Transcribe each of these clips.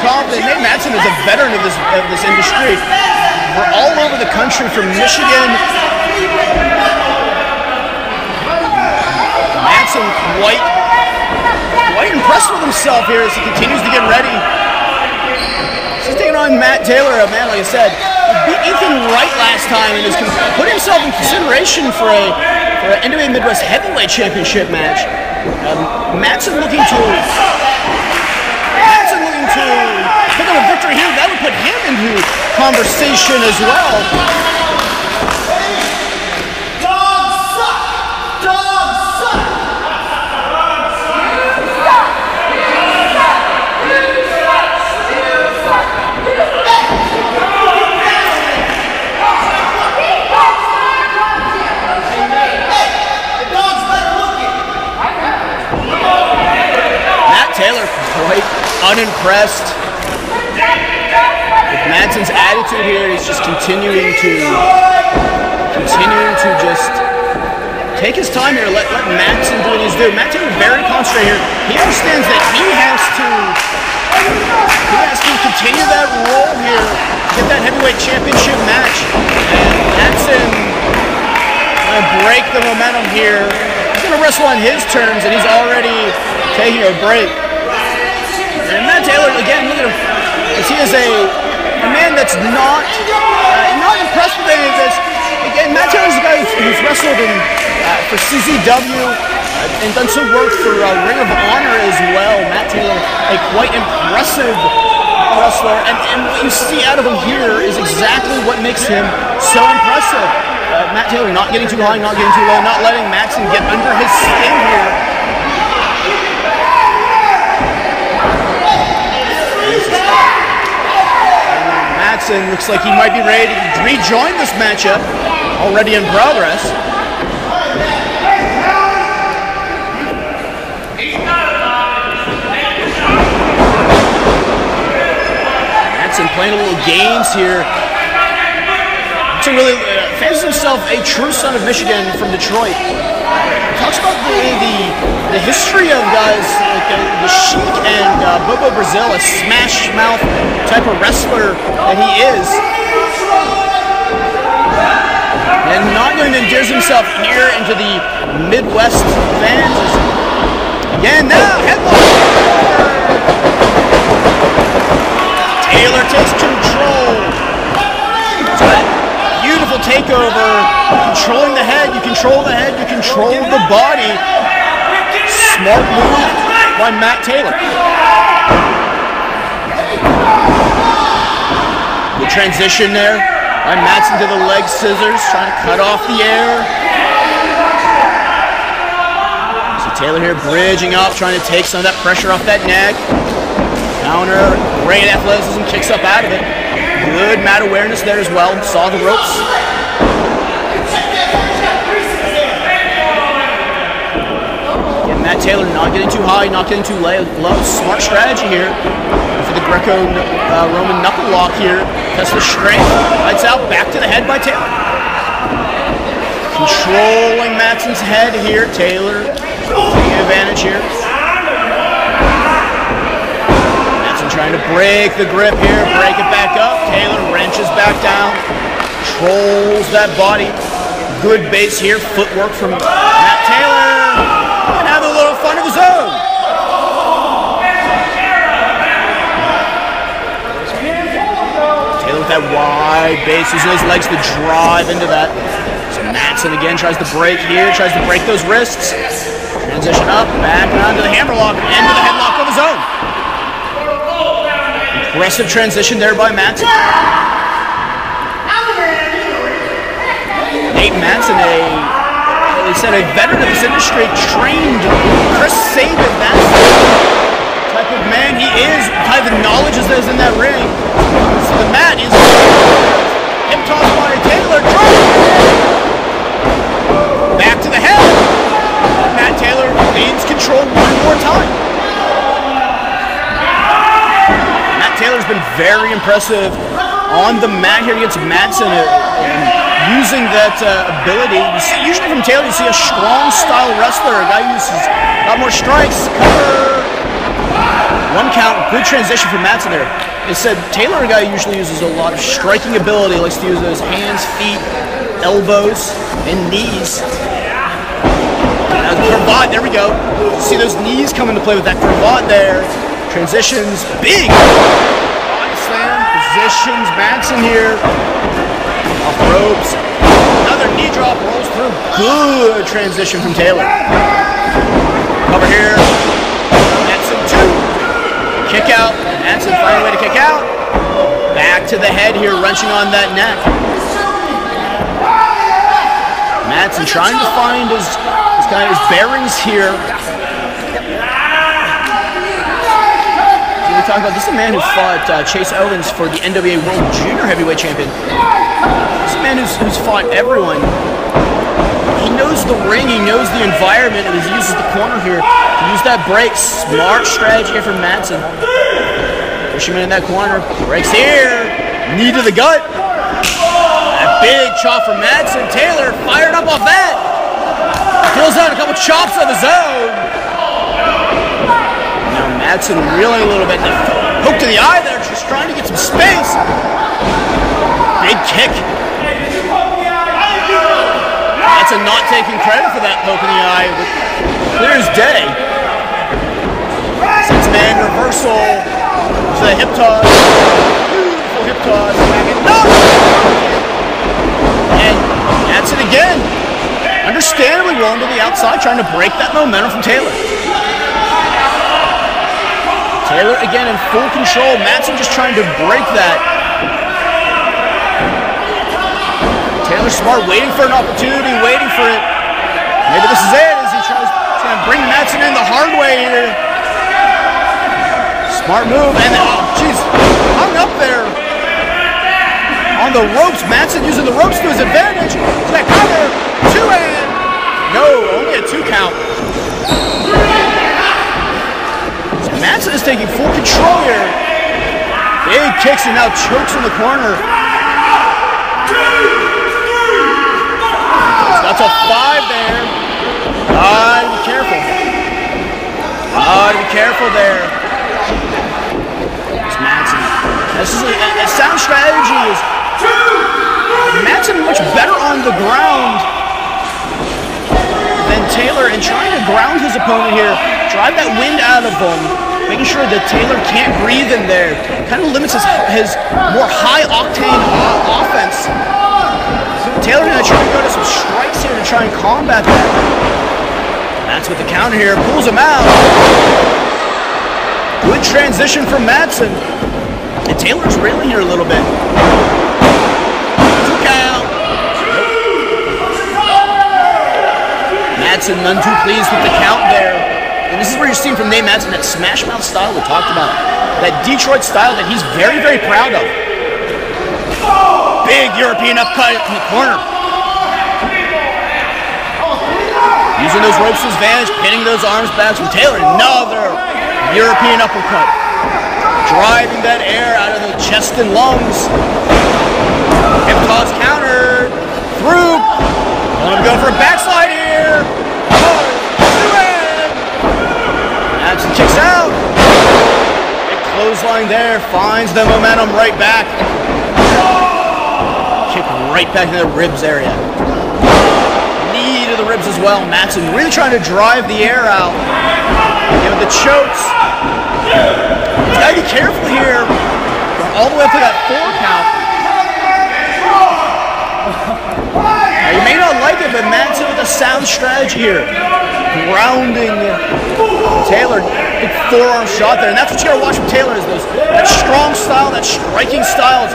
confident. Nate Mattson is a veteran of this industry. We're all over the country, from Michigan. Mattson quite impressed with himself here as he continues to get ready. He's taking on Matt Taylor, a man, like I said, he beat Ethan Wright last time and has put himself in consideration for an NWA Midwest Heavyweight Championship match. Mattson looking to pick up a victory here. That would put him into conversation as well. Taylor quite unimpressed with Mattson's attitude here. He's just continuing to just take his time here. Let Mattson do what he's doing. Matt Taylor very concentrated here. He understands that he has to continue that role here, get that heavyweight championship match. And Mattson gonna break the momentum here. He's gonna wrestle on his terms, and he's already taking a break. And Matt Taylor, again, look at him. As he is a man that's not impressed with any of this. Again, Matt Taylor's a guy who's wrestled for CZW and done some work for Ring of Honor as well. Matt Taylor, a quite impressive wrestler, and what you see out of him here is exactly what makes him so impressive. Matt Taylor not getting too high, not getting too low, not letting Mattson get under his skin here. Mattson looks like he might be ready to rejoin this matchup, already in progress. Mattson playing a little games here. To really fancies himself a true son of Michigan from Detroit. Talks about the history of guys like the Sheik and Bobo Brazil, a smash mouth type of wrestler that he is. And not going to endear himself here into the Midwest fans. Again, now headlock. Taylor takes control. Beautiful takeover, controlling the head, you control the head, you control the body. Smart move by Matt Taylor. Good transition there by Mattson to the leg scissors, trying to cut off the air. So Taylor here bridging up, trying to take some of that pressure off that neck. Counter, great athleticism, kicks up out of it. Good mat awareness there as well. Saw the ropes. Yeah, Matt Taylor not getting too high, not getting too low. Smart strategy here for the Greco-Roman knuckle lock here. Test the strength. Lights out. Back to the head by Taylor. Controlling Mattson's head here. Taylor taking advantage here. Trying to break the grip here, break it back up. Taylor wrenches back down, controls that body. Good base here, footwork from Matt Taylor. And have a little fun of his own. Taylor with that wide base, using his legs to drive into that. So Mattson again tries to break here, tries to break those wrists. Transition up, back around to the hammerlock, into the headlock of his own. Aggressive transition there by Mattson. Nate Mattson, they said a veteran of this industry, trained Chris Sabin, that type of man he is, type of knowledge as in that ring. So the mat is hip toss by Taylor. Back to the head. Matt Taylor gains control one more time. Taylor's been very impressive on the mat here against Mattson, using that ability. You see, usually from Taylor, you see a strong style wrestler, a guy who uses a lot more strikes, cover. 1 count, good transition from Mattson there. It said Taylor, a guy who usually uses a lot of striking ability, likes to use those hands, feet, elbows, and knees. Cravat, there we go. See those knees come into play with that cravat there. Transitions, big body slam, positions Mattson here. Off ropes. Another knee drop, rolls through. Good transition from Taylor. Over here. Mattson 2. Kick out. Mattson finding a way to kick out. Back to the head here, wrenching on that neck. Mattson trying to find his bearings here. We talk about this is a man who fought Chase Owens for the NWA World Junior Heavyweight Champion. This is a man who's fought everyone. He knows the ring, he knows the environment, and he uses the corner here to use that break. Smart strategy from Mattson. Push him in that corner. Breaks here. Knee to the gut. That big chop from Mattson. Taylor fired up off that. Pulls out a couple chops of his own. Now Mattson reeling a little bit. Hook to the eye there, just trying to get some space. Big kick. Mattson not taking credit for that poke in the eye, but clear as day. Six man reversal to the hip toss. Beautiful hip toss. And Mattson again. Understandably rolling to the outside, trying to break that momentum from Taylor. Taylor again in full control. Mattson just trying to break that. Taylor smart, waiting for an opportunity, waiting for it. Maybe this is it as he tries to bring Mattson in the hard way here. Smart move, and then, oh jeez, hung up there. On the ropes, Mattson using the ropes to his advantage. To that cover, 2-hand. No, only a 2 count. So Mattson is taking full control here. Big kicks and now chokes in the corner. So that's a 5 there. Gotta be careful. Gotta be careful there. It's Mattson. This is a sound strategy. Is Mattson much better on the ground than Taylor, and trying to ground his opponent here, drive that wind out of him, making sure that Taylor can't breathe in there. Kind of limits his more high-octane offense. Taylor gonna try to go to some strikes here to try and combat that. That's with the counter here, pulls him out. Good transition from Mattson. And Taylor's reeling here a little bit. 2 count. Mattson none too pleased with the count there. And this is where you're seeing from Nate Mattson that smash mouth style we talked about. That Detroit style that he's very, very proud of. Big European upcut in the corner. Using those ropes to his advantage, pinning those arms back from Taylor. Another European uppercut. Driving that air out of the chest and lungs. Hip toss counter. Through. Let him go for a backslide here. Mattson kicks out. Big clothesline there. Finds the momentum right back. Kick right back to the ribs area. Knee to the ribs as well. Mattson really trying to drive the air out. Giving the chokes. You gotta be careful here. Going all the way up to that 4 count. Now, you may not like it, but Mattson with a sound strategy here. Grounding Taylor. Big forearm shot there. And that's what you gotta watch from Taylor is that strong style, that striking style.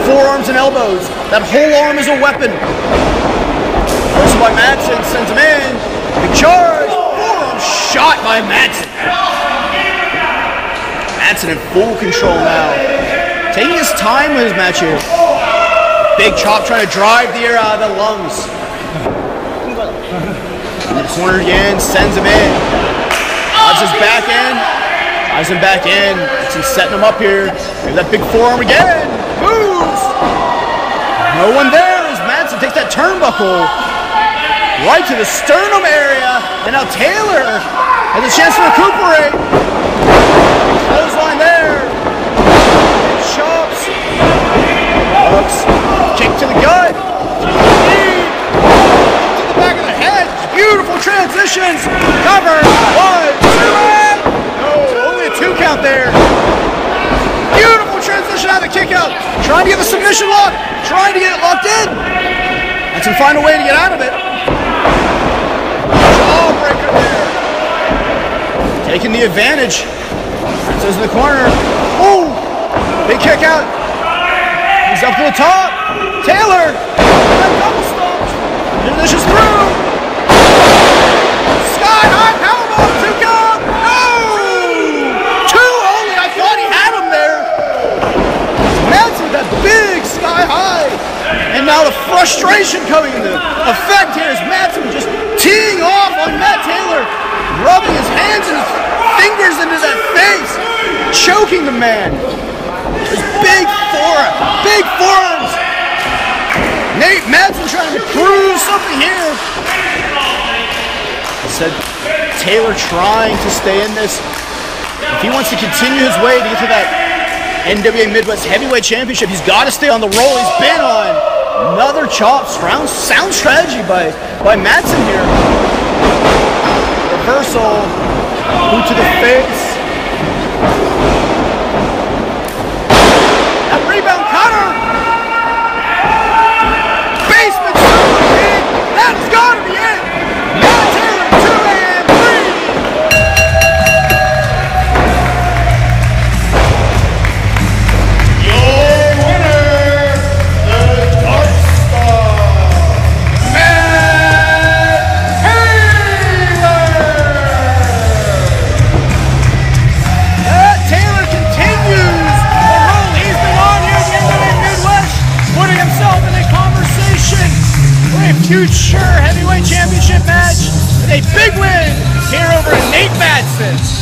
Forearms and elbows. That whole arm is a weapon. First by Mattson, sends him in. Big charge. Forearm shot by Mattson. Mattson in full control now. Taking his time with his match here. Big chop trying to drive the air out of the lungs. In the corner again, sends him in. Odds his back in. Odds him back in. Mattson setting him up here. Maybe that big forearm again. Moves. No one there as Mattson takes that turnbuckle right to the sternum area. And now Taylor has a chance to recuperate. hooks. Kick to the gut. Knee. To the back of the head. Beautiful transitions. Cover. 1, 2, no, only a 2 count there. Beautiful transition out of the kick out. Trying to get the submission lock. Trying to get it locked in. Mattson find a way to get out of it. Jawbreaker there. Taking the advantage. Mattson's in the corner. Ooh! Big kick out. He's up to the top. Taylor. Double stomped. Delicious through. Sky high powerbomb. 2 count. No! 2 only. I thought he had him there. Mattson with that big sky high. And now the frustration coming into effect here is Mattson just teeing off on Matt Taylor, rubbing his hands and his fingers into that face, choking the man. His big forearms. Nate Mattson trying to prove something here. Said Taylor trying to stay in this. If he wants to continue his way to get to that NWA Midwest Heavyweight Championship, he's got to stay on the roll he's been on. Another chop, sound strategy by Mattson here. Reversal, boot to the face. That rebound cutter. Basement super kick. That's got to be it. Matt Taylor, 2 and 3. Your winner, the Darkstar, Matt Taylor. Taylor continues the role he's been on here at the NWA Midwest, putting himself in a conversation for a future heavyweight championship match with a big win here over Nate Mattson.